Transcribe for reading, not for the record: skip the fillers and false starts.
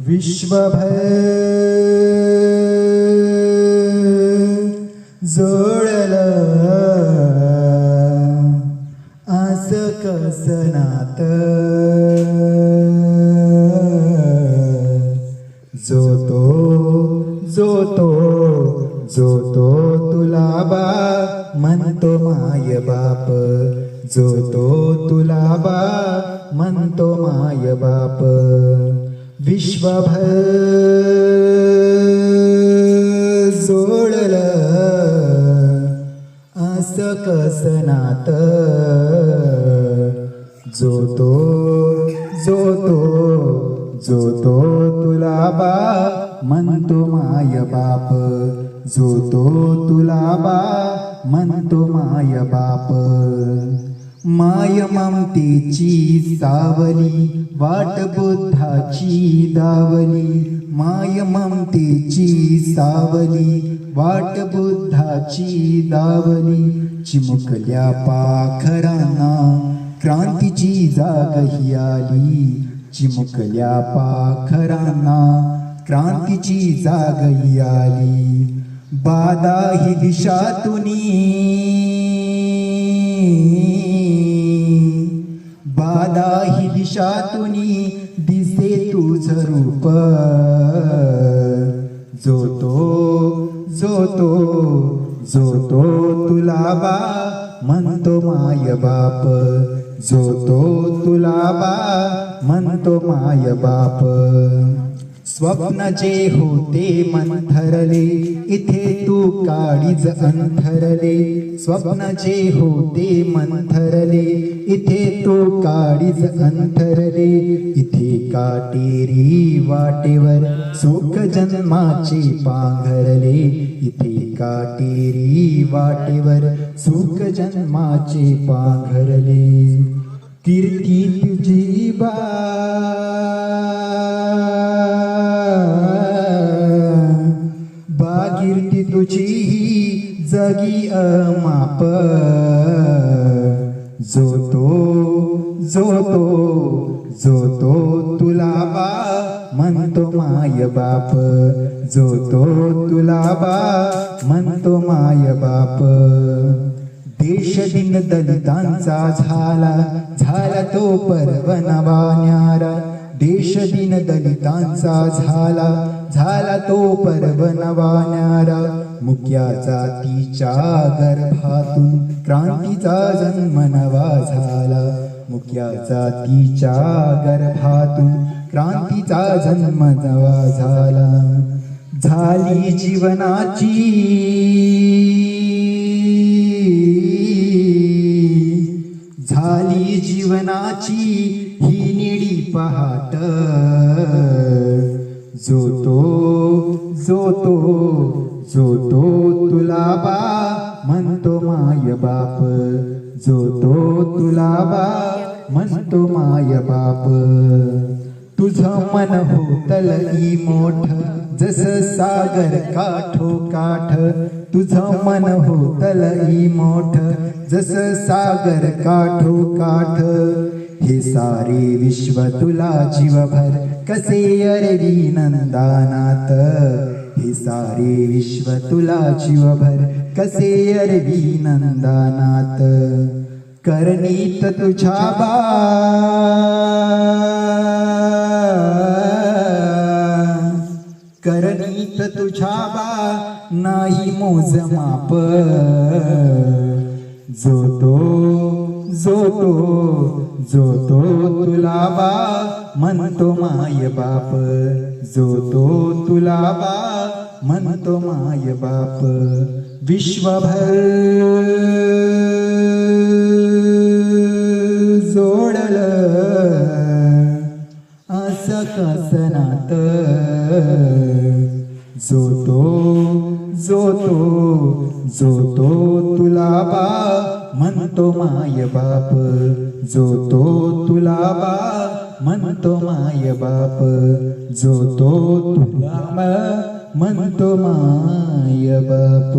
विश्वभर जोडलं आस कसं नातं, जो तो तुला बा म्हणतो माय बाप, जो तो तुला बा म्हणतो माय बाप. विश्वभर जोडलं असं कसं नातं, जो तो तुला बा म्हणतो माय बाप, जो तो तुला बा म्हणतो माय बाप. माय ममतेची सावली वाट बुद्धाची दावली, माय ममतेची सावली वाट बुद्धाची दावली. चिमुकल्या पाखरांना क्रांतीची जाग ही आली, चिमुकल्या पाखरांना क्रांतीची जाग ही आली. बाधा ही दिशातुनी, बाधा ही दिशातुनी दिसे तुझ रूप, जो तो तुला बा म्हणतो माय बाप, जो तो तुला बा म्हणतो माय बाप. स्वप्न जे होते मंथरले इथे तू काळीज अंथरले, स्वप्न जे होते मंथरले इथे तू काळीज अंथरले. इथे काटेरी वाटेवर सुख जन्माचे पांघरले, इथे काटेरी वाटेवर सुख जन्माचे पांघरले. कीर्ती तुझी बा कीर्ती तुझी जगी अमाप, जो तो तुला बा म्हणतो माय बाप, जो तो तुला बा म्हणतो माय बाप. देश दिन दलितांचा झाला तो पर्व नवा न्यारा, देश दिन दलितांचा झाला तो पर्व नवा न्यारा. मुक्या जातीच्या गर्भातून क्रांतीचा जन्म नवा झाला, मुक्या जातीच्या गर्भातून क्रांतीचा जन्म नवा झाला. झाली जीवनाची ही निळी पहाट, जो तो तुला बा म्हणतो माय बाप, जो तो तुला बा म्हणतो माय बाप. तुझं मन होतलई मोठ जसं सागर काठोकाठ, तुझं मन होतलई मोठ जसं सागर काठोकाठ. हे सारे विश्व तुला जीवभर कसे अरवी नंदानात, हे सारे विश्व तुला जीवभर कसे अरवी नंदानात. करणीत तुझ्या बा करणीत तुझ्या बा नाही मोजमाप, जो तो तुला बा म्हणतो माय बाप, जो तो तुला बा म्हणतो माय बाप. विश्वभर जोडलं असं कसं नातं, जो तो तुला बा म्हणतो माय बाप, जो तो तुला बा म्हणतो माय बाप, जो तो तुला बा म्हणतो माय बाप.